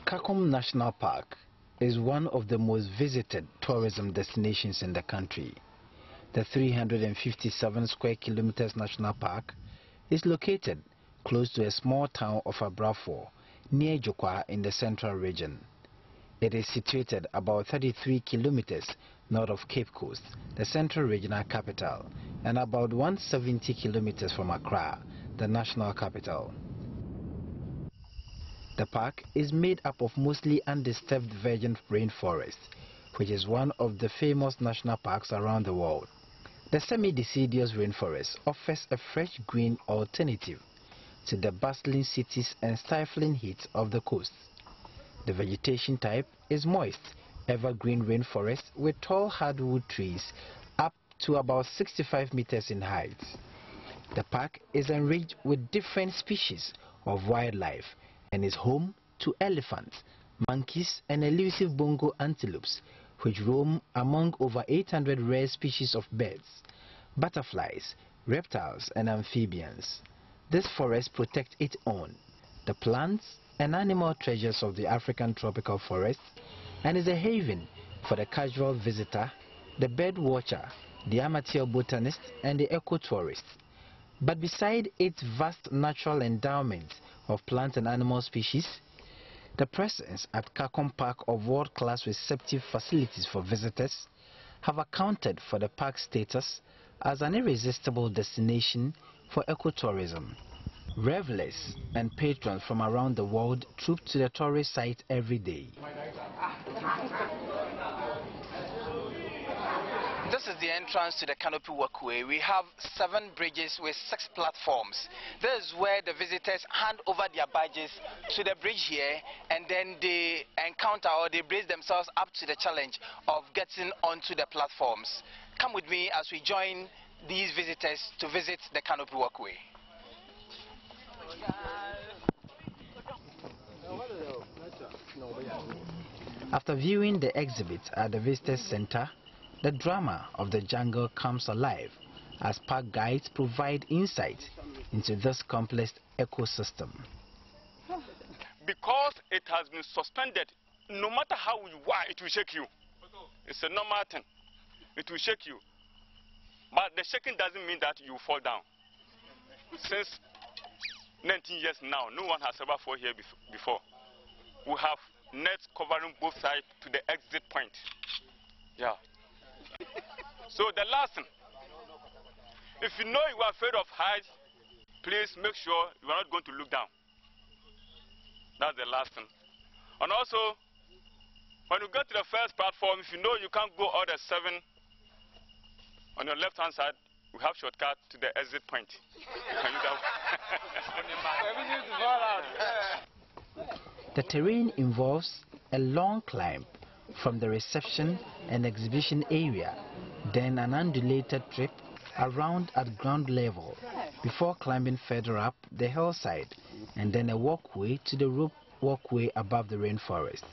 Kakum National Park is one of the most visited tourism destinations in the country. The 357 square kilometers national park is located close to a small town of Abrafo near Jokwa in the central region. It is situated about 33 kilometers north of Cape Coast, the central regional capital, and about 170 kilometers from Accra, the national capital. The park is made up of mostly undisturbed virgin rainforest, which is one of the famous national parks around the world. The semi-deciduous rainforest offers a fresh green alternative to the bustling cities and stifling heat of the coast. The vegetation type is moist, evergreen rainforest with tall hardwood trees up to about 65 meters in height. The park is enriched with different species of wildlife and is home to elephants, monkeys and elusive bongo antelopes, which roam among over 800 rare species of birds, butterflies, reptiles and amphibians. This forest protects its own, the plants and animal treasures of the African tropical forest, and is a haven for the casual visitor, the bird watcher, the amateur botanist and the eco-tourist. But beside its vast natural endowment of plant and animal species, the presence at Kakum Park of world-class receptive facilities for visitors have accounted for the park's status as an irresistible destination for ecotourism. Revelers and patrons from around the world troop to the tourist site every day. This is the entrance to the Canopy Walkway. We have 7 bridges with 6 platforms. This is where the visitors hand over their badges to the bridge here, and then they encounter or they brace themselves up to the challenge of getting onto the platforms. Come with me as we join these visitors to visit the Canopy Walkway. After viewing the exhibit at the Visitors Center, the drama of the jungle comes alive as park guides provide insight into this complex ecosystem. Because it has been suspended, no matter how you are, it will shake you. It's a normal thing. It will shake you. But the shaking doesn't mean that you fall down. Since 19 years now, no one has ever fallen here before. We have nets covering both sides to the exit point. Yeah. So the last thing, if you know you are afraid of heights, please make sure you are not going to look down. That's the last thing. And also, when you get to the first platform, if you know you can't go all the 7, on your left hand side, we have shortcut to the exit point. The terrain involves a long climb from the reception and exhibition area, then an undulated trip around at ground level before climbing further up the hillside, and then a walkway to the rope walkway above the rainforest.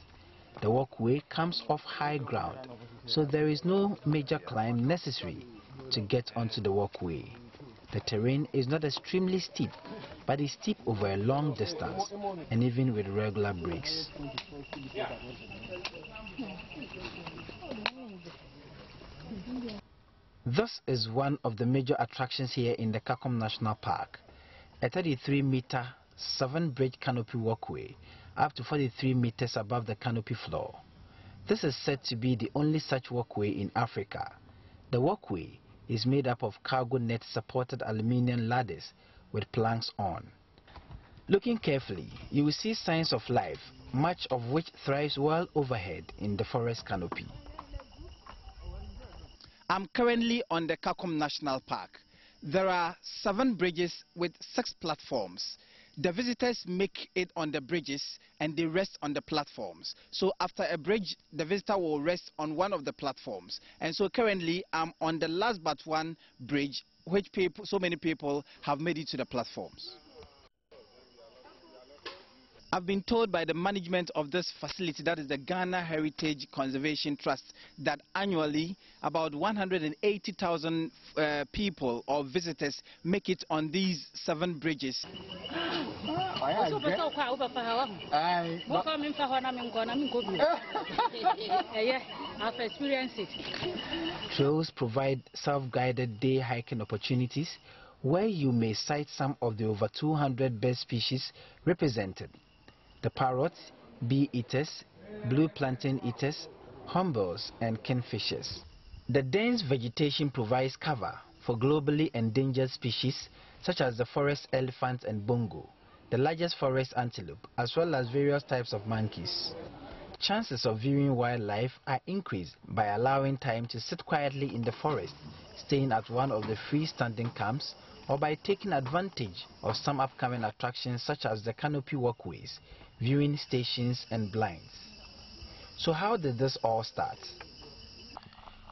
The walkway comes off high ground, so there is no major climb necessary to get onto the walkway. The terrain is not extremely steep, but is steep over a long distance and even with regular breaks. This is one of the major attractions here in the Kakum National Park, a 33-meter 7-bridge canopy walkway up to 43 meters above the canopy floor. This is said to be the only such walkway in Africa. The walkway is made up of cargo net supported aluminium ladders with planks on. Looking carefully, you will see signs of life, much of which thrives well overhead in the forest canopy. I'm currently on the Kakum National Park. There are 7 bridges with 6 platforms. The visitors make it on the bridges and they rest on the platforms. So after a bridge, the visitor will rest on one of the platforms. And so currently I'm on the last but one bridge, which so many people have made it to the platforms. I've been told by the management of this facility, that is the Ghana Heritage Conservation Trust, that annually about 180,000 people or visitors make it on these 7 bridges. I've experienced it. Trails provide self-guided day hiking opportunities where you may sight some of the over 200 bird species represented. The parrots, bee-eaters, blue plantain eaters, hornbills and kingfishers. The dense vegetation provides cover for globally endangered species such as the forest elephant and bongo, the largest forest antelope, as well as various types of monkeys. Chances of viewing wildlife are increased by allowing time to sit quietly in the forest, staying at one of the freestanding camps, or by taking advantage of some upcoming attractions such as the Canopy Walkways, viewing stations and blinds. So how did this all start?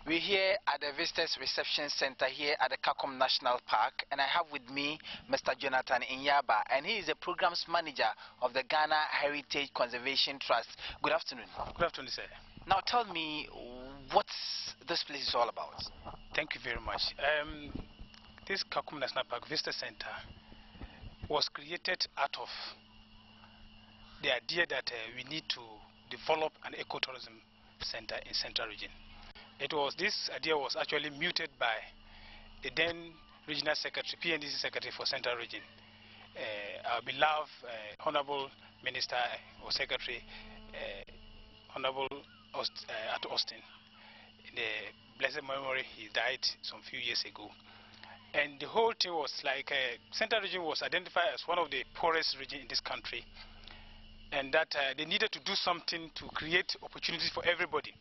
We're here at the Visitors Reception Center here at the Kakum National Park, and I have with me Mr. Jonathan Inyaba, and he is the Programs Manager of the Ghana Heritage Conservation Trust. Good afternoon. Good afternoon, sir. Now tell me what this place is all about. Thank you very much. This Kakum National Park Visitor Center was created out of the idea that we need to develop an ecotourism center in Central Region. This idea was actually muted by the then Regional Secretary, PNDC Secretary for Central Region, our beloved Honorable Minister or Secretary, Honorable at Austin. In the blessed memory, he died some few years ago. And the whole thing was like Central Region was identified as one of the poorest regions in this country, and that they needed to do something to create opportunities for everybody.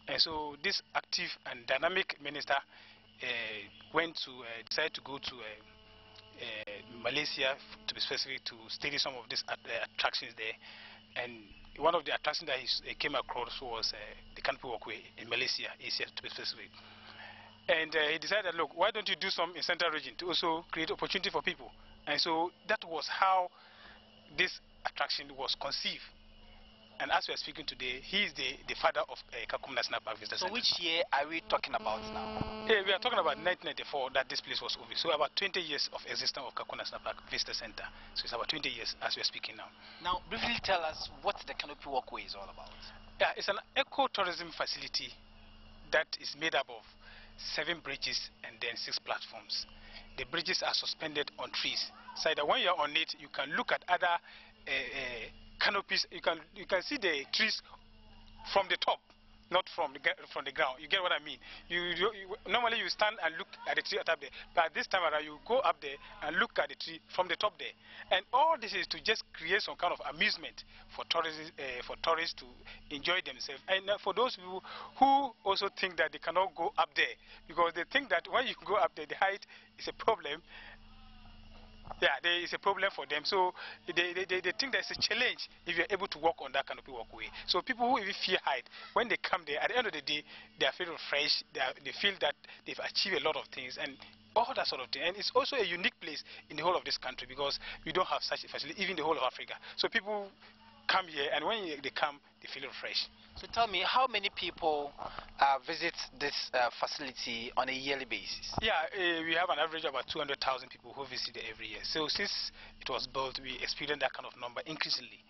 And so this active and dynamic minister decided to go to Malaysia, to be specific, to study some of these attractions there. And one of the attractions that he came across was the Canopy Walkway in Malaysia, Asia, to be specific. And he decided, look, why don't you do some in Central Region to also create opportunity for people? And so that was how this attraction was conceived. And as we are speaking today, he is the father of Kakum National Park Visitor Center. So which year are we talking about now? Yeah, we are talking about 1994 that this place was over. So about 20 years of existence of Kakum National Park Visitor Center. So it's about 20 years as we are speaking now. Now, briefly tell us what the Canopy Walkway is all about. Yeah, it's an ecotourism facility that is made up of 7 bridges and then 6 platforms. The bridges are suspended on trees, so that when you are on it, you can look at other canopies. You can see the trees from the top, not from the ground. You get what I mean? Normally you stand and look at the tree up there, but this time around you go up there and look at the tree from the top there. And all this is to just create some kind of amusement for tourists to enjoy themselves, and for those people who also think that they cannot go up there because they think that when you go up there, the height is a problem. Yeah, there is a problem for them. So they think there's a challenge if you're able to walk on that Canopy Walkway. So people who even fear height, when they come there, at the end of the day, they are feeling fresh. They feel that they've achieved a lot of things and all that sort of thing. And it's also a unique place in the whole of this country because we don't have such a facility, even the whole of Africa. So people come here, and when they come, they feel fresh. So tell me, how many people visit this facility on a yearly basis? Yeah, we have an average of about 200,000 people who visit it every year. So since it was built, we experienced that kind of number increasingly.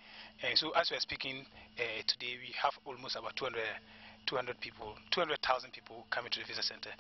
And so as we are speaking today, we have almost about 200,000 people coming to the visitor center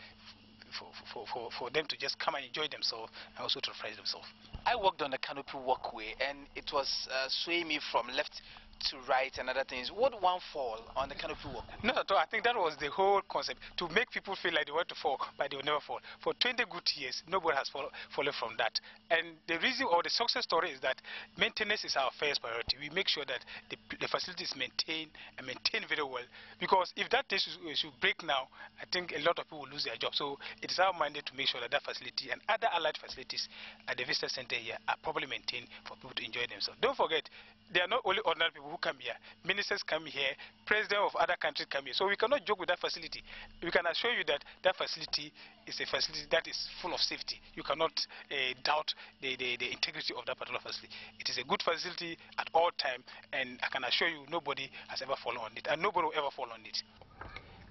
for them to just come and enjoy themselves and also to refresh themselves. I walked on the Canopy Walkway, and it was swaying me from left to right and other things. Would one fall on the Canopy Walkway? Not at all. I think that was the whole concept, to make people feel like they want to fall, but they will never fall. For 20 good years, nobody has fallen from that. And the reason or the success story is that maintenance is our first priority. We make sure that the facility is maintained and maintained very well. Because if that thing should break now, I think a lot of people will lose their job. So it is our mandate to make sure that that facility and other allied facilities at the visitor center here are properly maintained for people to enjoy themselves. Don't forget, they are not only ordinary people who come here. Ministers come here, presidents of other countries come here. So we cannot joke with that facility. We can assure you that that facility is a facility that is full of safety. You cannot doubt the integrity of that particular facility. It is a good facility at all times, and I can assure you nobody has ever fallen on it, and nobody will ever fall on it.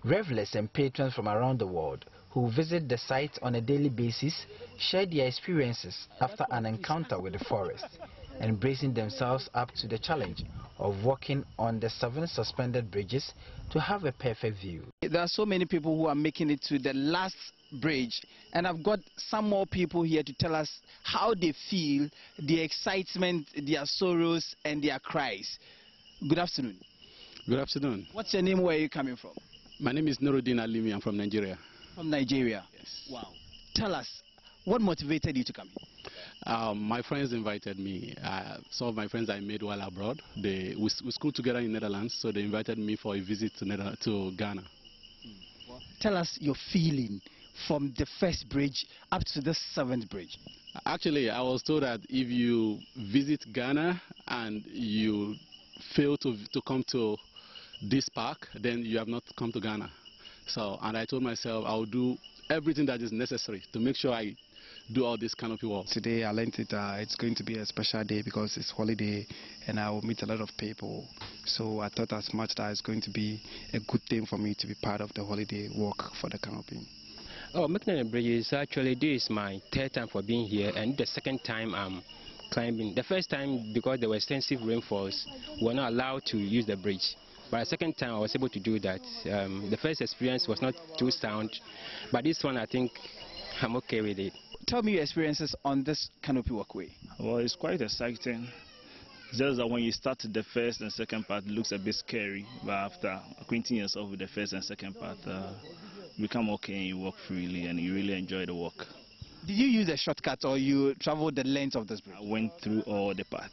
Revelers and patrons from around the world who visit the site on a daily basis share their experiences after an encounter with the forest. and bracing themselves up to the challenge of walking on the 7 suspended bridges to have a perfect view. There are so many people who are making it to the last bridge, and I've got some more people here to tell us how they feel, their excitement, their sorrows and their cries. Good afternoon. Good afternoon. What's your name? Where are you coming from? My name is Nuruddin Alimi. I'm from Nigeria. From Nigeria? Yes. Wow. Tell us, what motivated you to come here? My friends invited me. Some of my friends I made while abroad. We schooled together in Netherlands, so they invited me for a visit to Ghana. Well, tell us your feeling from the first bridge up to the 7th bridge. Actually, I was told that if you visit Ghana and you fail to come to this park, then you have not come to Ghana. And I told myself I will do everything that is necessary to make sure I do all this canopy walk. Today I learned it's going to be a special day because it's holiday and I will meet a lot of people. So I thought as much that it's going to be a good thing for me to be part of the holiday walk for the canopy. Oh, making the bridges, actually this is my 3rd time for being here and the 2nd time I'm climbing. The first time, because there were extensive rainfalls, we were not allowed to use the bridge. But the 2nd time I was able to do that. The first experience was not too sound, but this one I think I'm okay with it. Tell me your experiences on this Canopy Walkway. Well, it's quite exciting. It's just that when you start the first and second part, it looks a bit scary. But after acquainting yourself with the first and second part, you become okay and you walk freely and you really enjoy the walk. Did you use a shortcut or you traveled the length of this bridge? I went through all the path.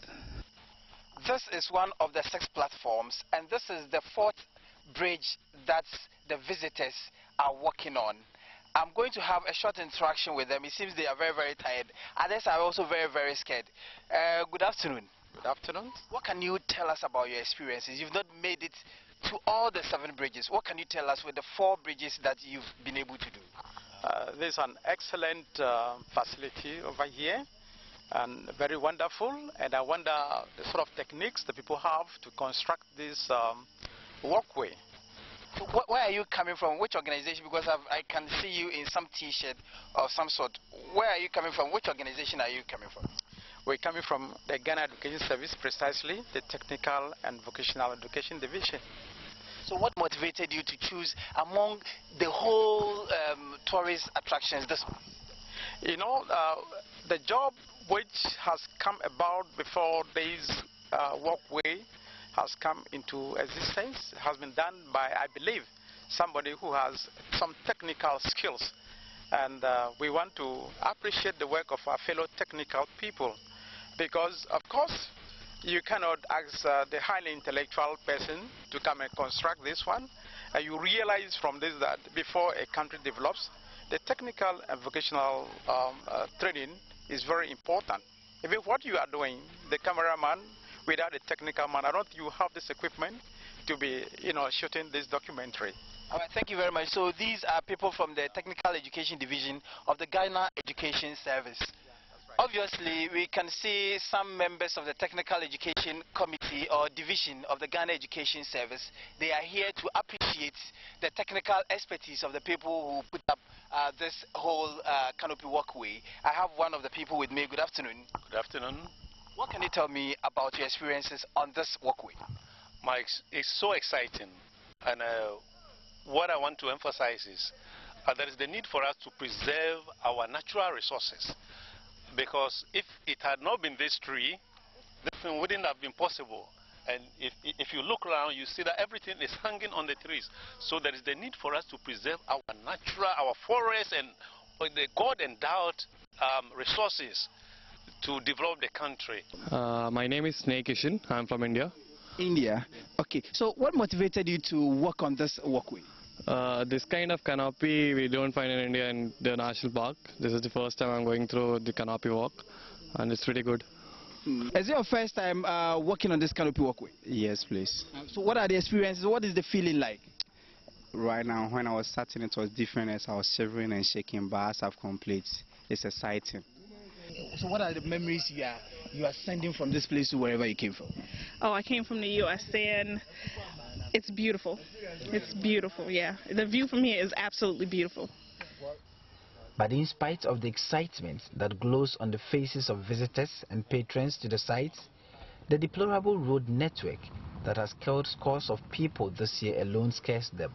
This is one of the 6 platforms, and this is the 4th bridge that the visitors are walking on. I'm going to have a short interaction with them. It seems they are very, very tired. Others are also very, very scared. Good afternoon. Good afternoon. What can you tell us about your experiences? You've not made it to all the 7 bridges. What can you tell us with the 4 bridges that you've been able to do? There's an excellent facility over here and very wonderful, and I wonder the sort of techniques the people have to construct this walkway. So where are you coming from? Which organization? Because I can see you in some t-shirt of some sort. Where are you coming from? Which organization are you coming from? We're coming from the Ghana Education Service, precisely the Technical and Vocational Education Division. So what motivated you to choose among the whole tourist attractions this one? You know, the job which has come about before this walkway has come into existence has been done by, I believe, somebody who has some technical skills. And we want to appreciate the work of our fellow technical people because, of course, you cannot ask the highly intellectual person to come and construct this one. You realize from this that before a country develops, the technical and vocational training is very important. Even what you are doing, the cameraman, without a technical man, I don't think you have this equipment to be, shooting this documentary. All right, thank you very much. So these are people from the Technical Education Division of the Ghana Education Service. Obviously, we can see some members of the Technical Education Committee or Division of the Ghana Education Service. They are here to appreciate the technical expertise of the people who put up this whole canopy walkway. I have one of the people with me. Good afternoon. Good afternoon. What can you tell me about your experiences on this walkway? It's so exciting. And what I want to emphasize is there is the need for us to preserve our natural resources. Because if it had not been this tree, this thing wouldn't have been possible. And if you look around, you see that everything is hanging on the trees. So there is the need for us to preserve our natural, our forests and the God-endowed resources to develop the country. My name is Snake Kishan. I'm from India. India. Okay. So what motivated you to work on this walkway? This kind of canopy we don't find in India in the national park. This is the first time I'm going through the canopy walk, and it's pretty good. Is it your first time walking on this canopy walkway? Yes, please. So what are the experiences? What is the feeling like? Right now, when I was starting, it was different as I was shivering and shaking, but as I've completed, it's exciting. So what are the memories you are sending from this place to wherever you came from? Oh, I came from the USA, and it's beautiful. It's beautiful, yeah. The view from here is absolutely beautiful. But in spite of the excitement that glows on the faces of visitors and patrons to the sites, the deplorable road network that has killed scores of people this year alone scares them.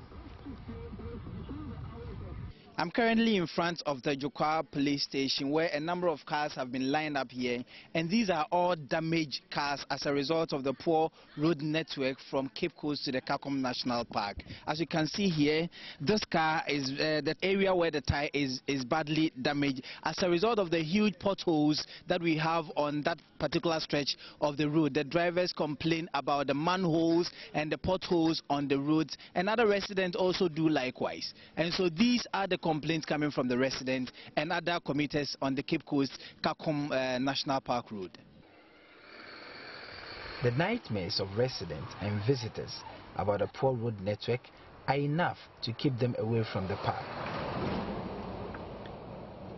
I'm currently in front of the Jokwa police station where a number of cars have been lined up here, and these are all damaged cars as a result of the poor road network from Cape Coast to the Kakum National Park. As you can see here, this car is the area where the tire is badly damaged as a result of the huge potholes that we have on that particular stretch of the road. The drivers complain about the manholes and the potholes on the roads, and other residents also do likewise. And so these are the complaints coming from the residents and other commuters on the Cape Coast Kakum National Park Road. The nightmares of residents and visitors about a poor road network are enough to keep them away from the park.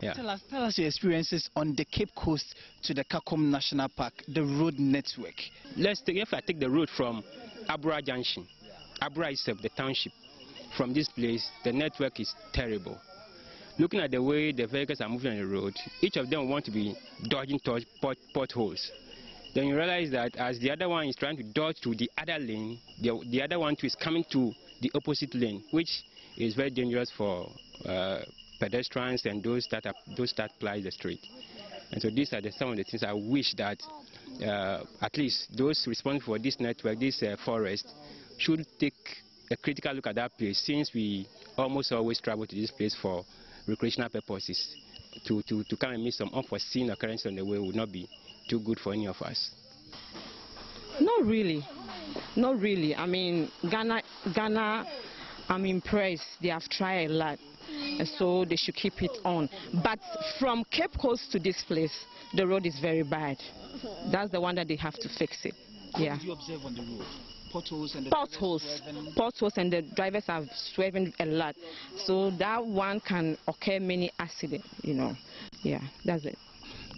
Yeah. Tell us your experiences on the Cape Coast to the Kakum National Park, the road network. If I take the road from Abra Junction, Abra itself, the township, from this place, the network is terrible. Looking at the way the vehicles are moving on the road, each of them want to be dodging potholes. Then you realize that as the other one is trying to dodge to the other lane, the other one too is coming to the opposite lane, which is very dangerous for pedestrians and those that ply the street. And so these are some of the things I wish that at least those responsible for this network, this forest, should take a critical look at that place, since we almost always travel to this place for recreational purposes. To come and meet some unforeseen occurrence on the way would not be too good for any of us. Not really. Not really. I mean, Ghana, I'm impressed. They have tried a lot. And so they should keep it on. But from Cape Coast to this place, the road is very bad. That's the one that they have to fix it. Yeah. What did you observe on the road? Potholes and the drivers are swerving a lot, so that one can occur many accidents, you know. Yeah, that's it.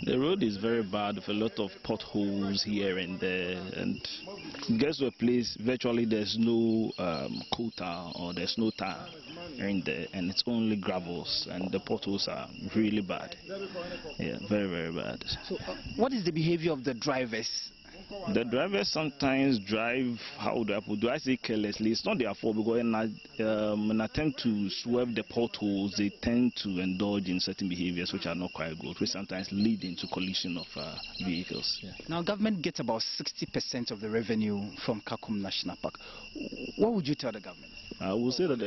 The road is very bad with a lot of potholes here and there, and it gets to a place virtually there's no quota or there's no tire in there, and it's only gravels, and the potholes are really bad. Yeah, very, very bad. So what is the behavior of the drivers? The drivers sometimes drive, do I say carelessly? It's not their fault, because in an attempt to swerve the potholes, they tend to indulge in certain behaviors which are not quite good, which sometimes lead into collision of vehicles. Yeah. Now, government gets about 60% of the revenue from Kakum National Park. What would you tell the government? I will say that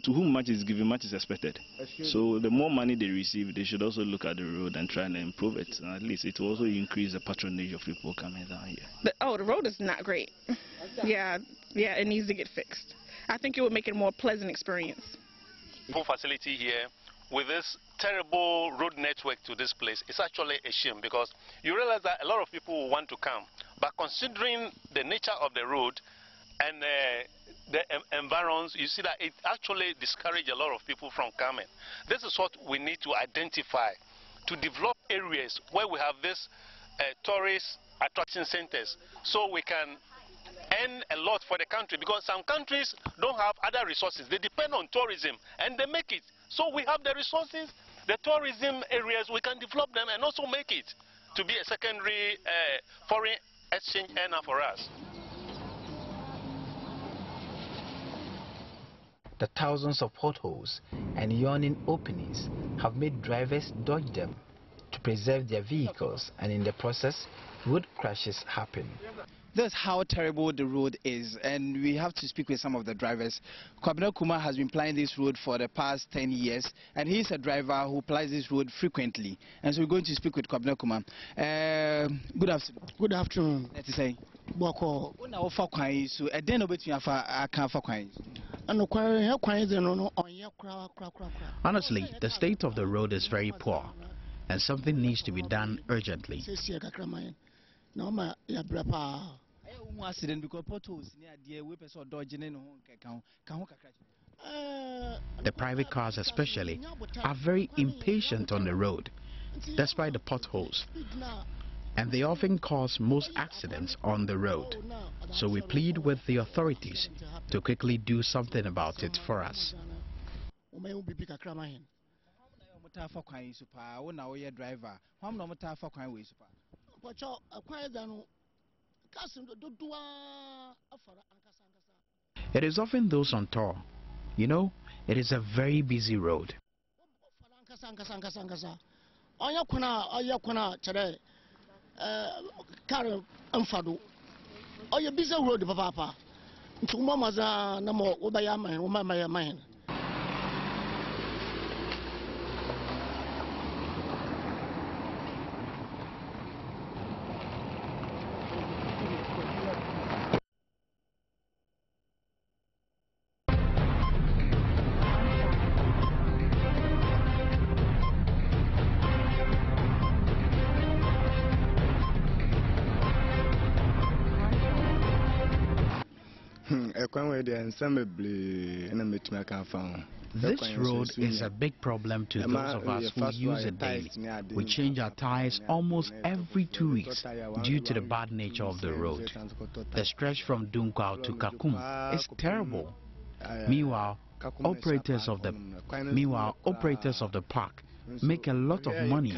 to whom much is given, much is expected. So the more money they receive, they should also look at the road and try and improve it. And at least it will also increase the patronage of people coming down here. The road is not great. Yeah, it needs to get fixed. I think it would make it a more pleasant experience. Full facility here with this terrible road network to this place is actually a shame, because you realize that a lot of people will want to come, but considering the nature of the road and the environs, you see that it actually discourages a lot of people from coming. This is what we need to identify, to develop areas where we have this tourist attraction centers, so we can earn a lot for the country, because some countries don't have other resources. They depend on tourism and they make it. So we have the resources, the tourism areas, we can develop them and also make it to be a secondary foreign exchange earner for us. The thousands of potholes and yawning openings have made drivers dodge them to preserve their vehicles, and in the process, road crashes happen. That's how terrible the road is, and we have to speak with some of the drivers. Kwabena Kuma has been plying this road for the past 10 years, and he's a driver who plies this road frequently. And so we're going to speak with Kwabena Kuma. Good afternoon. Good afternoon. Let's say. Boko. So a den obet you have a can for coins. Honestly, the state of the road is very poor, and something needs to be done urgently. The private cars especially are very impatient on the road, despite the potholes, and they often cause most accidents on the road. So we plead with the authorities to quickly do something about it for us. mota for kwan super, when now your driver. How no mota for kwan way super? But you acquire than Cassim do It is often those on tour. You know, it is a very busy road. Oyakuna today, car Amfado. Oh, you busy road, Papa. To Mama's no more, Obaya mine. This road is a big problem to those of us who use it daily. We change our tires almost every 2 weeks due to the bad nature of the road. The stretch from Dunkwao to Kakum is terrible. Meanwhile, operators of the park make a lot of money,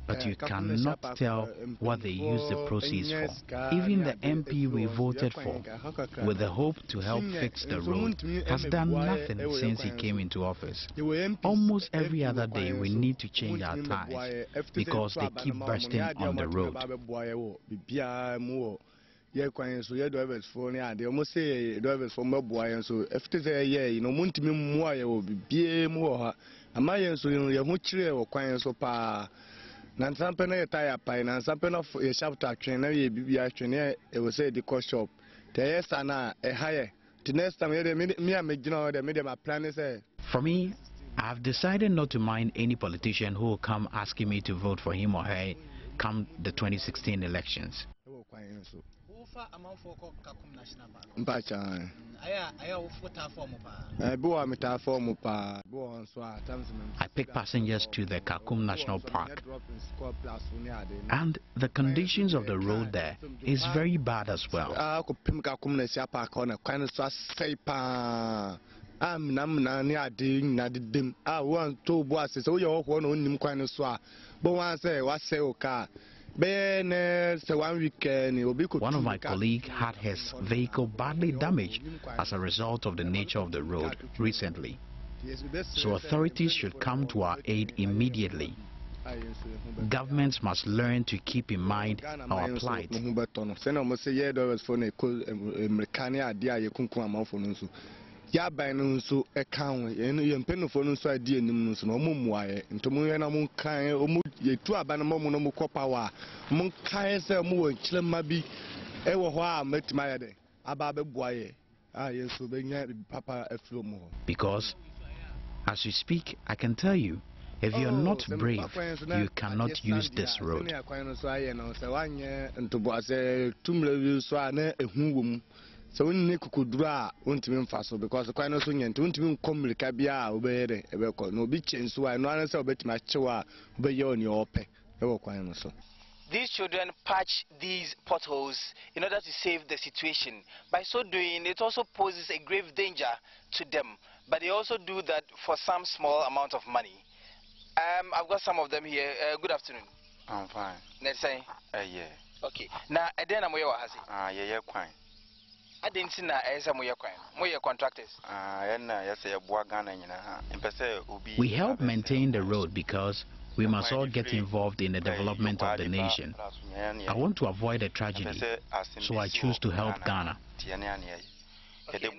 but you cannot tell what they use the proceeds for. Even the MP we voted for, with the hope to help fix the road, has done nothing since he came into office. Almost every other day we need to change our tires because they keep bursting on the road. So drivers for they almost say drivers for Mabuay, so if it is a year, you know, Montimim Moya will be more. A Mayan so you much or quiet so pa. Nansampena tire pine and something of a chapter train, a train, it will say the cost shop. Tayasana, a higher. The next time, me, I make the medium plan is. For me, I've decided not to mind any politician who will come asking me to vote for him or her come the 2016 elections. I pick passengers to the Kakum National Park, and the conditions of the road there is very bad as well. One of my colleagues had his vehicle badly damaged as a result of the nature of the road recently. So authorities should come to our aid immediately. Governments must learn to keep in mind our plight. So account and pen for no so idea so no mumwaye into Muyana Munkai to Abanamo Copawa Munkai say Mu Chilmabi Ewa met my day Ababe Boye. Yes, so Papa a few more. Because as we speak, I can tell you, if you are not brave, you cannot use this road. So we need to draw until fast because the kind of swing and until come the cabia obey no be changed so I know answer bet my choa obey on your pay. These children patch these potholes in order to save the situation. By so doing, it also poses a grave danger to them. But they also do that for some small amount of money. I've got some of them here. Good afternoon. I'm fine. Let's say? Yeah. Okay. Now, then I'm yeah, quite. I didn't see more contractors. We help maintain the road because we must all get involved in the development of the nation. I want to avoid a tragedy, so I choose to help Ghana. Okay.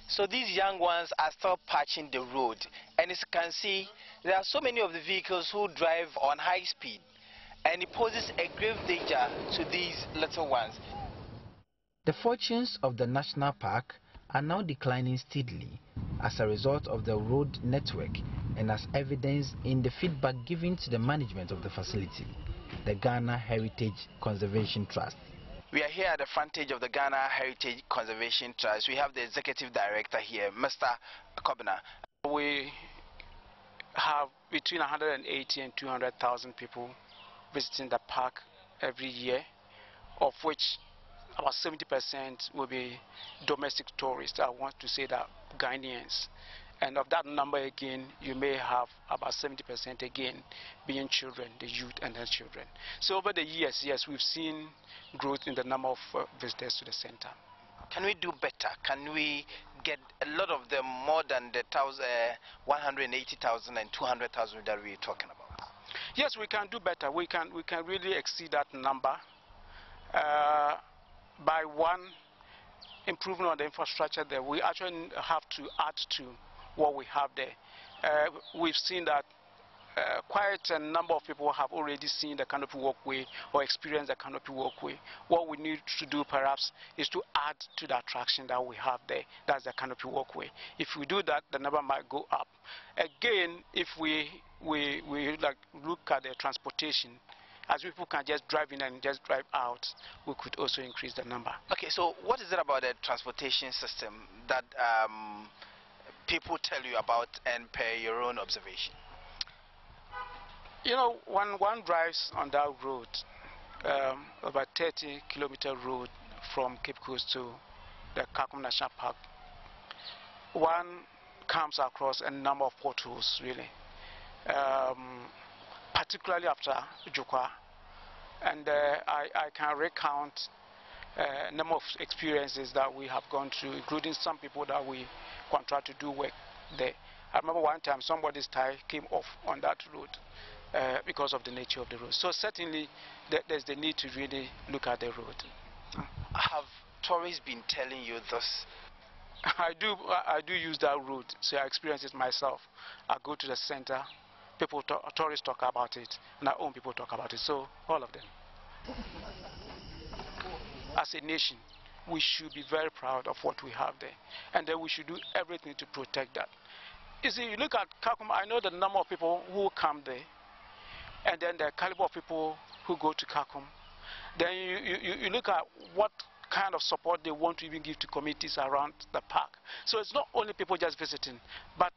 So these young ones are still patching the road, and as you can see, there are so many of the vehicles who drive on high speed, and it poses a grave danger to these little ones. The fortunes of the national park are now declining steadily as a result of the road network and as evidenced in the feedback given to the management of the facility, the Ghana Heritage Conservation Trust. We are here at the frontage of the Ghana Heritage Conservation Trust. We have the executive director here, Mr. Kobina. We have between 180 and 200,000 people visiting the park every year, of which about 70% will be domestic tourists. I want to say that Ghanaians. And of that number again, you may have about 70% again being children, the youth and the children. So over the years, yes, we've seen growth in the number of visitors to the center. Can we do better? Can we get a lot of them more than the 180,000 and 200,000 that we're talking about? Yes, we can do better. We can really exceed that number by one, improvement on the infrastructure there. We actually have to add to what we have there. We've seen that quite a number of people have already seen the Canopy Walkway or experienced the Canopy Walkway. What we need to do perhaps is to add to the attraction that we have there. That's the Canopy Walkway. If we do that, the number might go up. Again, if we like look at the transportation, as people can just drive in and just drive out, we could also increase the number. Okay, so what is it about the transportation system that people tell you about and per your own observation? You know, when one drives on that road, about 30-kilometer road from Cape Coast to the Kakum National Park, one comes across a number of potholes, really, particularly after Jukwa. And I can recount a number of experiences that we have gone through, including some people that we contract to do work there. I remember one time somebody's tire came off on that road because of the nature of the road. So certainly there's the need to really look at the road. Have tourists been telling you this? I do use that road, so I experience it myself. I go to the center, tourists talk about it, and our own people talk about it, so all of them. As a nation, we should be very proud of what we have there, and then we should do everything to protect that. You see, you look at Kakum, I know the number of people who come there, and then the caliber of people who go to Kakum. Then you look at what kind of support they want to even give to communities around the park. So it's not only people just visiting, but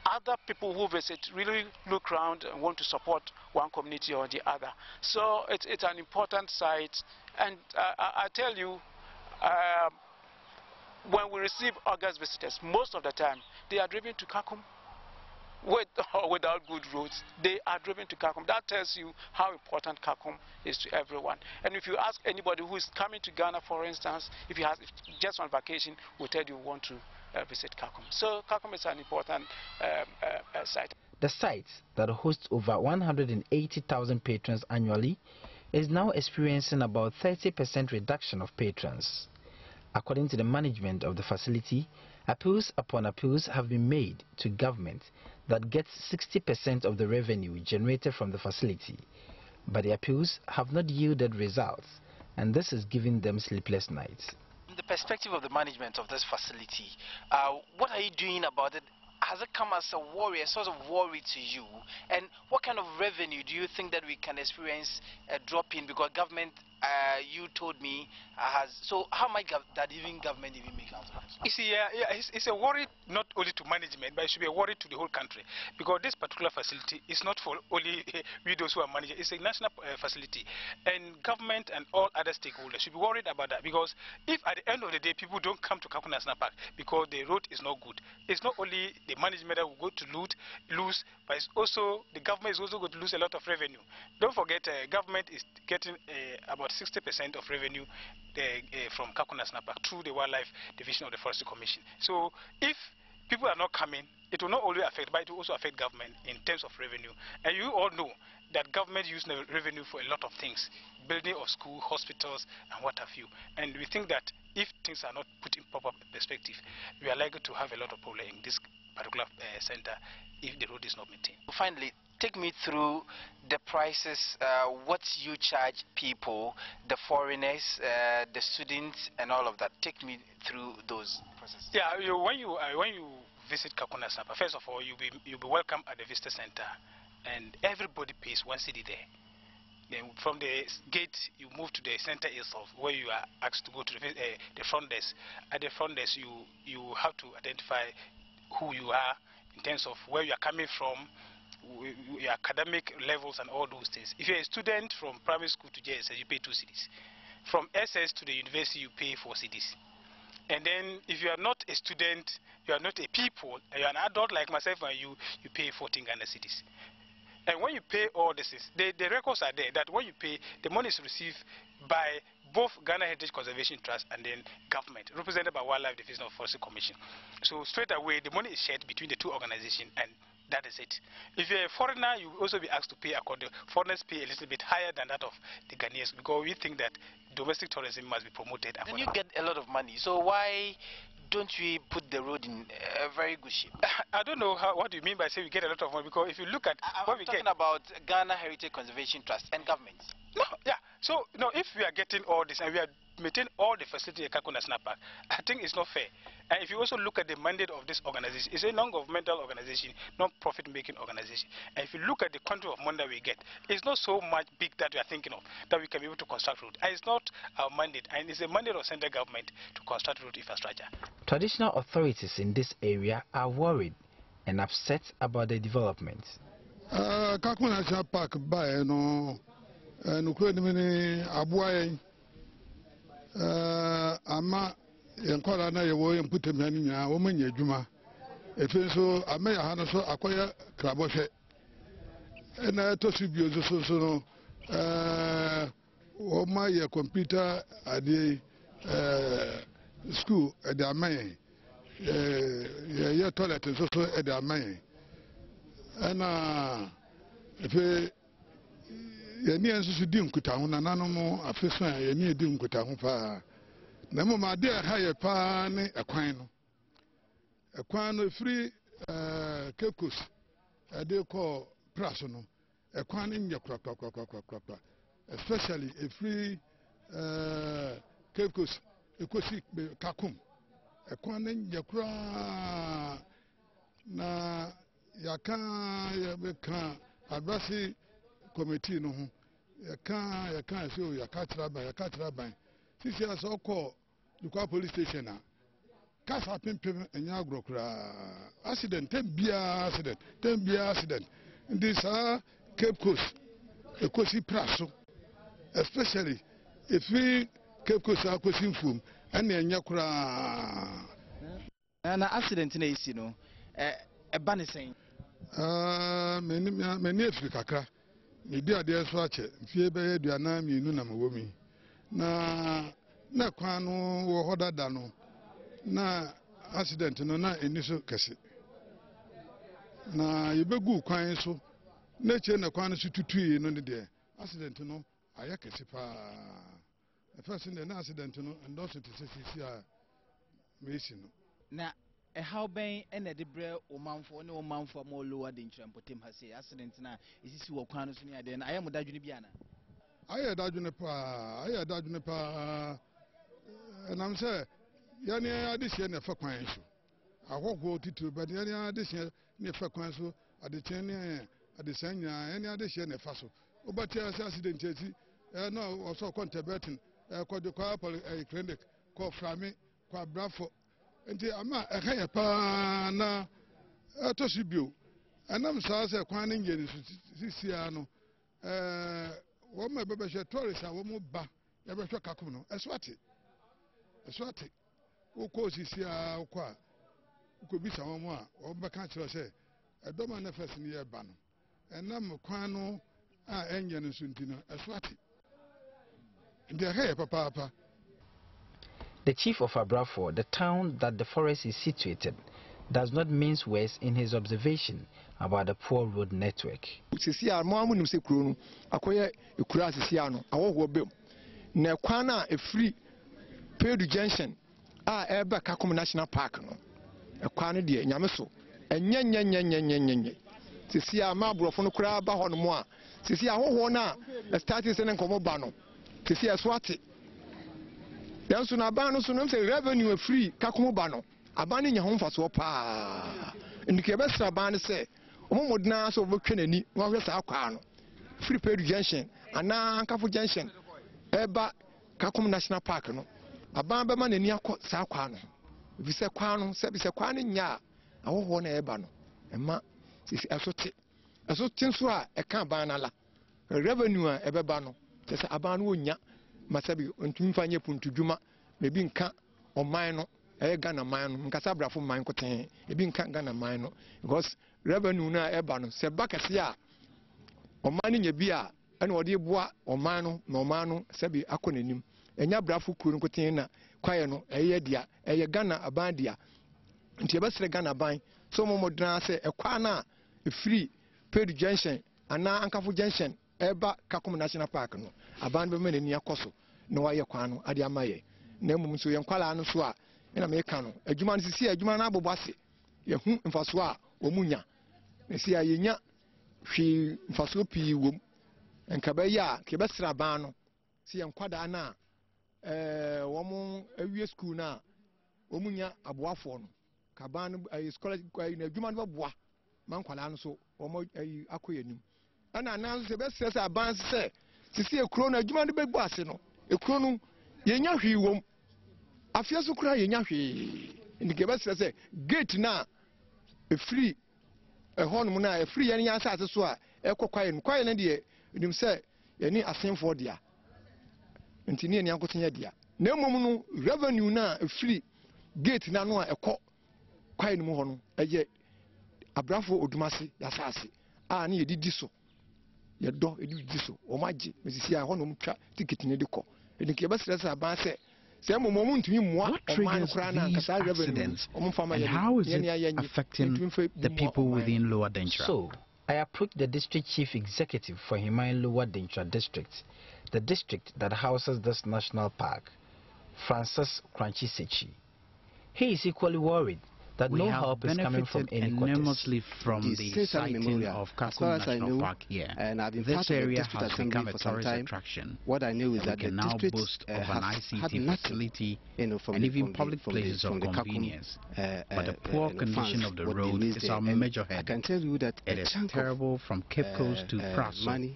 other people who visit really look around and want to support one community or the other. So it's an important site, and I tell you, when we receive August visitors, most of the time they are driven to Kakum. With or without good roads, they are driven to Kakum. That tells you how important Kakum is to everyone. And if you ask anybody who is coming to Ghana, for instance, if he has just on vacation, will tell you want to visit Kakum. So Kakum is an important site. The site that hosts over 180,000 patrons annually is now experiencing about 30% reduction of patrons. According to the management of the facility, appeals upon appeals have been made to government that gets 60% of the revenue generated from the facility. But the appeals have not yielded results, and this is giving them sleepless nights. From the perspective of the management of this facility, what are you doing about it? Has it come as a worry, a source of worry to you? And what kind of revenue do you think that we can experience a drop in? Because government, you told me, has... So how might that government even make out of it? You see, it's a worry not only to management, but it should be a worry to the whole country. Because this particular facility is not for only we those who are managing. It's a national facility. And government and all other stakeholders should be worried about that. Because if at the end of the day, people don't come to Kakum National Park because the road is not good, it's not only the management that will go to lose, but it's also the government is also going to lose a lot of revenue. Don't forget, government is getting about 60% of revenue from Kakum National Park through the Wildlife Division of the Forestry Commission. So if people are not coming, it will not only affect, but it will also affect government in terms of revenue. And you all know that government uses the revenue for a lot of things, building of school, hospitals, and what have you. And we think that if things are not put in proper perspective, we are likely to have a lot of problem in this particular center if the road is not maintained. Finally, take me through the prices, what you charge people, the foreigners, the students, and all of that. Take me through those processes. Yeah, when you visit Kakum National Park, first of all, you'll be welcome at the visitor center, and everybody pays 1 cedi there. Then from the gate, you move to the center itself, where you are asked to go to the front desk. At the front desk, you have to identify who you are in terms of where you are coming from, your academic levels and all those things. If you're a student from primary school to JSS, you pay 2 cedis. From SS to the university, you pay 4 cedis. And then if you are not a student, you are not a people, you are an adult like myself and you pay 14 Ghana cedis. And when you pay all this, the records are there that when you pay, the money is received by both Ghana Heritage Conservation Trust and then government, represented by Wildlife Division of Forestry Commission. So straight away, the money is shared between the two organizations, and that is it. If you're a foreigner, you will also be asked to pay according. Foreigners pay a little bit higher than that of the Ghanaians because we think that domestic tourism must be promoted. And you get a lot of money, so why don't we put the road in a very good shape? I don't know what you mean by saying we get a lot of money, because if you look at what we get. I'm talking about Ghana Heritage Conservation Trust and government. No, yeah. So, no, if we are getting all this and we are maintaining all the facility at Kakum National Park, I think it's not fair. And if you also look at the mandate of this organization, it's a non-governmental organization, non-profit making organization. And if you look at the quantity of money that we get, it's not so much big that we are thinking of that we can be able to construct road. And it's not our mandate, and it's a mandate of central government to construct road infrastructure. Traditional authorities in this area are worried and upset about the development. Kakum National Park by no abuai ama yenkola na yewo yemputem nya wo manya adwuma efe so amaya ha no so akoya krabohwe na to subio so no wo ma ye computer ade school ade amaya ye toilet so ade amaya na efe yeni ensusu di nkuta ho na nanom afeso a yeni di nkuta ho pa na mo ma de ha ye pa ne ekwan no free kekos ade ko praso no ekwan ne nye kwakwa especially a free kekos ekosi Kakum ekwan ne nye kura na yaka advasi committee no ho yaka so yaka traban sisi aso ko Lukwa police station na kasa pimpim enya agrokura accident accident this Cape Coast ekosi praso especially if we Cape Coast akosi mfum ena enya kura na accident na isi no eba ne sen meni efi kakra di ade so ache mfie be aduana mienu na mawomi na kwan no wo hodada no na accident no na eniso kese na yebegu kwan so na che na kwan so tutui no de accident no aya kese pa first na accident no ndo so sisi a mesi no na how ben ene de bre omanfo ne omanfo mo lower the intrampotem ha say accident na isisi wo kwan so ne ade na aye modadwune bia na aye dadwune pa na am say yani adihye ne fa kwan so ahogwo titu ba yani adihye ne fa kwan so adechen ne adesanya yani adihye ne fa so obati accident eti no also contributing ko de kwa clinic ko frame kwa brafo nti ama ehaya pa na atosibio anam saa se kwan ne ngeni sisia no wo ma bebe hwe tourist a wo mo ba ya be hwe Kakum no eswate wo ko sisia wo kwa ko bisa wo mo a wo be ka kire se edoma na first ni e ba no enam kwan no a enye no sunti no eswate ndi ehaya papa. The chief of Abrafo, the town that the forest is situated, does not mince words in his observation about the poor road network. Sisia mo amu nim se kuro no akoye ekura sisia no awoho be na kwana e free Pedu Junction a ebe Kakum National Park no ekwana de nyame so enyenyenyenyenyenyenye sisia ma abrofo no kura ba ho no mo a sisia hoho na starting se ne nkomo ba no sisia swate then so na ban no so no say revenue free Kakum ba no aban nya ho mfaso pa ndike be sra ban se omomodna so obotwe nani wa hwe sa akwa no free Pedu Junction ana Nkafo Junction eba Kakum National Park no aban be ma nani akọ sa akwa no bise kwa no se bise kwa no nya awoho na eba no ema sisi asote so a eka ban na la revenue a ebeba no se aban no onya masabi ntumi fanye puntudwuma mebi nka oman no Ghana man nkasa brafo man koten ebi nka Ghana man no because revenue na eba no se bakase a oman nya bi a ena ode boa oman no na oman no se bi akonanim enya brafo kuro koten na kwaye no dia Ghana aban dia nti ebesere Ghana ban so momodna se ekwa na free Pedu Junction ana Ankafo Junction eba Kakum National Park no aban be mena ni akoso na waye kwa no ade amaye na mum so yenkwala no so a ina me ka no adwuma no sisi adwuma na abobase yehu mfaso a omunya na si a yenya hwi mfaso pi wom enka ba ya ke besra ban no si yenkwada na wo awie school na omunya aboafo no ka ban no scholarship na adwuma no boa mankwala no so wo akoyanim ana nan se besra sa ban se sisi ekuro na adwuma no begbo ase no ekuro no yenya hwi wom afia so kura yenya hwe ndike besra se gate na free honum na free yan yan sa so a ekokwaye no kwaye na de nim se yani asenfo dia ntini ani akoten dia na emom no revenue na free gate na no a ekọ kwaye no ho no eye abrafo odumase yasase a na yedidi so yedo edidi so o magye mesisi a honum twa ticket ne de kọ ndike besra se aban se what triggers these accidents and how is it affecting the people within Lower Denchra? So, I approached the district chief executive for Himain Lower Denchra district, the district that houses this national park, Francis Kranchisechi. He is equally worried that no help is coming from any enormously from the siting of Kakum National Park here. And I've been this area has become a tourist attraction. What I know is that we can now boast of an ICT facility and even public places of convenience. But the poor condition of the road is our major headache. I can tell you that it is terrible from Cape Coast to Praso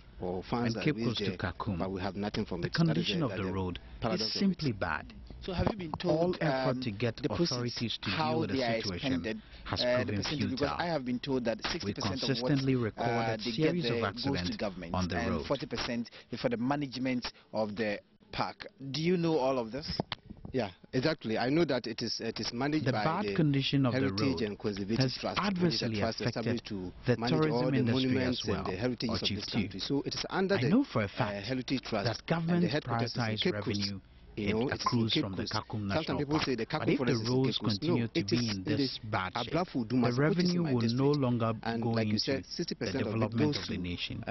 and Cape Coast to Kakum. But we have nothing from the condition of the road is simply bad. So have you been told all effort to get authorities to deal with the situation has proven futile? Because I have been told that 60% we consistently recorded a series of accidents on the road. 40% for the management of the park. Do you know all of this? Yeah, exactly. I know that it is managed by the bad condition of the road has adversely affected the tourism industry as well, or Chief Two. So it is under I know for a fact that government prioritize revenue. It accrues from the Kakum National Park. But if the roads continue to be in this bad shape, the revenue will no longer go into the development of the nation.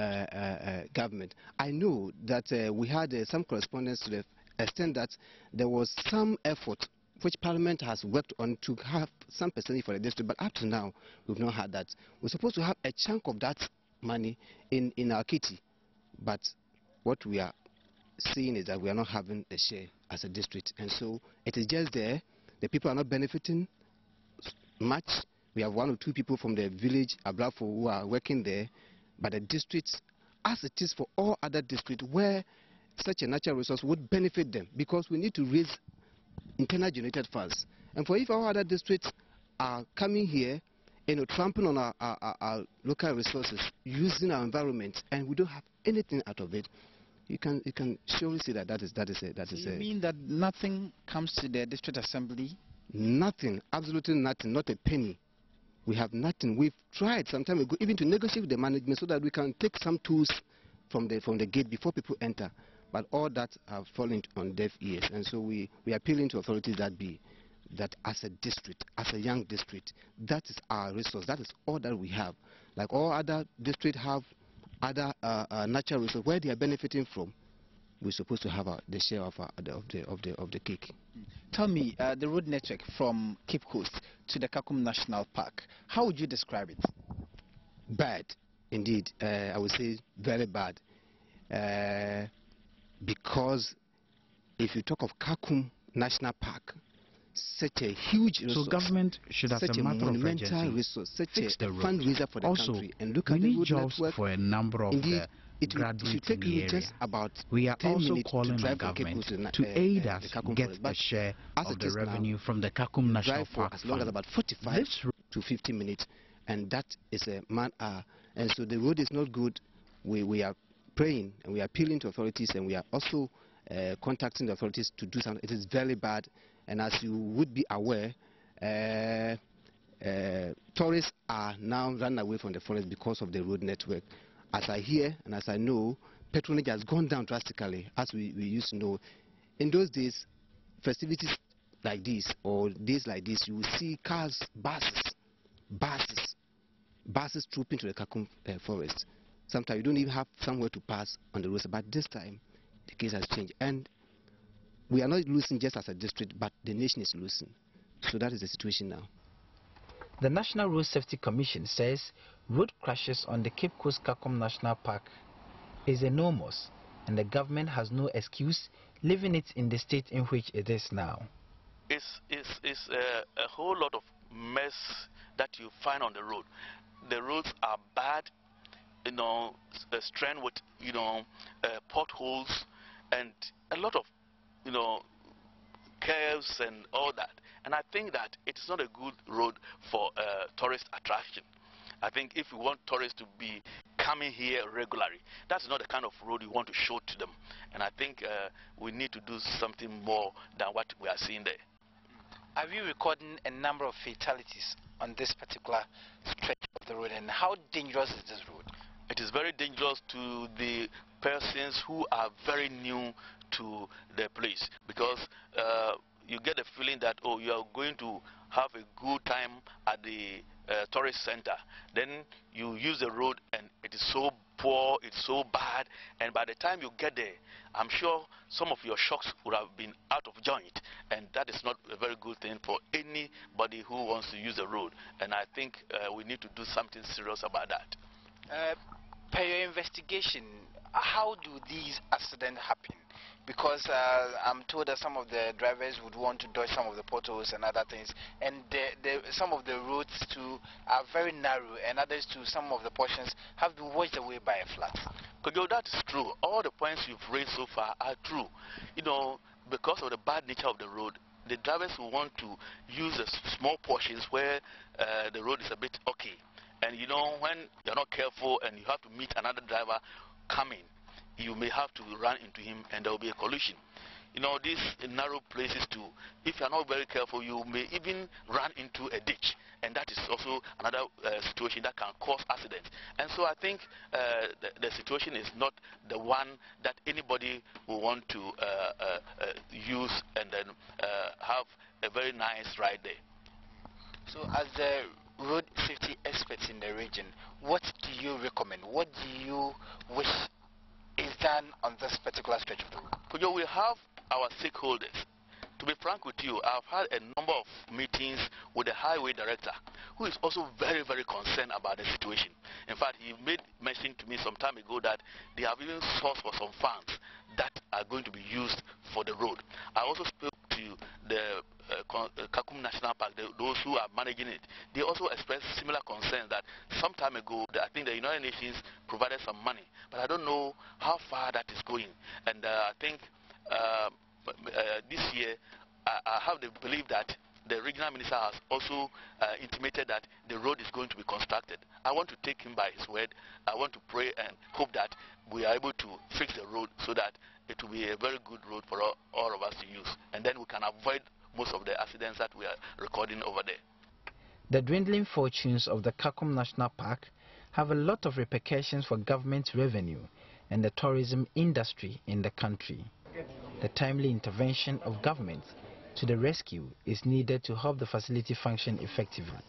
Government. I know that we had some correspondence to the extent that there was some effort which Parliament has worked on to have some percentage for the district, but up to now we've not had that. We're supposed to have a chunk of that money in our kitty, but what we are seeing is that we are not having a share as a district, and so it is just there. The people are not benefiting much. We have 1 or 2 people from the village Abrafo who are working there, but the district, as it is for all other districts where such a natural resource would benefit them, because we need to raise internal generated funds. And for if all other districts are coming here, trampling on our local resources, using our environment, and we don't have anything out of it, you can surely see that that is you mean that nothing comes to the district assembly? Nothing, absolutely nothing, not a penny. We have nothing. We've tried some time ago even to negotiate with the management so that we can take some tools from the gate before people enter. But all that have fallen on deaf ears, and so we are appealing to authorities that as a district, as a young district, that is our resource. That is all that we have. Like all other districts have other natural resources where they are benefiting from, we're supposed to have the share of the cake. Tell me, the road network from Cape Coast to the Kakum National Park, how would you describe it? Bad, indeed. I would say very bad. Because if you talk of Kakum National Park, such a huge resource, so government should, as a matter of urgency, resource, such fix the road. Fundraiser for the also, country, and look we at the need road jobs network. For a number of Indeed, the graduates in the area. Just about we are also minutes calling on government to aid us get a share of the revenue from the Kakum National Park as long as about 45 to 50 minutes, and that is a man-hour. And so the road is not good. We are praying and we are appealing to authorities, and we are also contacting the authorities to do something. It is very bad, and as you would be aware, tourists are now running away from the forest because of the road network. As I hear and as I know, patronage has gone down drastically, as we used to know. In those days, festivities like this or days like this, you will see cars, buses trooping to the Kakum forest. Sometimes you don't even have somewhere to pass on the roads. But this time, the case has changed, and we are not losing just as a district, but the nation is losing. So that is the situation now. The National Road Safety Commission says road crashes on the Cape Coast Kakum National Park is enormous, and the government has no excuse leaving it in the state in which it is now. It's a whole lot of mess that you find on the road. The roads are bad, strained with, potholes and a lot of, curves and all that. And I think that it is not a good road for tourist attraction. I think if we want tourists to be coming here regularly, that's not the kind of road you want to show to them. And I think we need to do something more than what we are seeing there. Are we recording a number of fatalities on this particular stretch of the road, and how dangerous is this road? It is very dangerous to the persons who are very new to the place, because you get the feeling that, oh, you are going to have a good time at the tourist center. Then you use the road and it is so poor, it's so bad, and by the time you get there, I'm sure some of your shocks would have been out of joint, and that is not a very good thing for anybody who wants to use the road. And I think we need to do something serious about that. Per your investigation, how do these accidents happen? Because I'm told that some of the drivers would want to dodge some of the potholes and other things, and some of the roads too are very narrow, and others too, some of the portions have been washed away by a flood. Kojo, that is true. All the points you've raised so far are true. Because of the bad nature of the road, the drivers will want to use the small portions where the road is a bit okay. And when you're not careful and you have to meet another driver coming, you may have to run into him and there will be a collision. These narrow places too, if you're not very careful, you may even run into a ditch, and that is also another situation that can cause accidents. And so I think the situation is not the one that anybody will want to use and then have a very nice ride there. So as the road safety experts in the region, what do you recommend? What do you wish is done on this particular stretch of the road? We have our stakeholders. To be frank with you, I've had a number of meetings with the highway director, who is also very, very concerned about the situation. In fact, he made mention to me some time ago that they have even sourced for some funds that are going to be used for the road. I also spoke to the Kakum National Park, those who are managing it. They also expressed similar concerns that some time ago, I think the United Nations provided some money, but I don't know how far that is going. And I think this year, I have the belief that the regional minister has also intimated that the road is going to be constructed. I want to take him by his word. I want to pray and hope that we are able to fix the road so that it will be a very good road for all of us to use. And then we can avoid most of the accidents that we are recording over there. The dwindling fortunes of the Kakum National Park have a lot of repercussions for government revenue and the tourism industry in the country. The timely intervention of government to the rescue is needed to help the facility function effectively.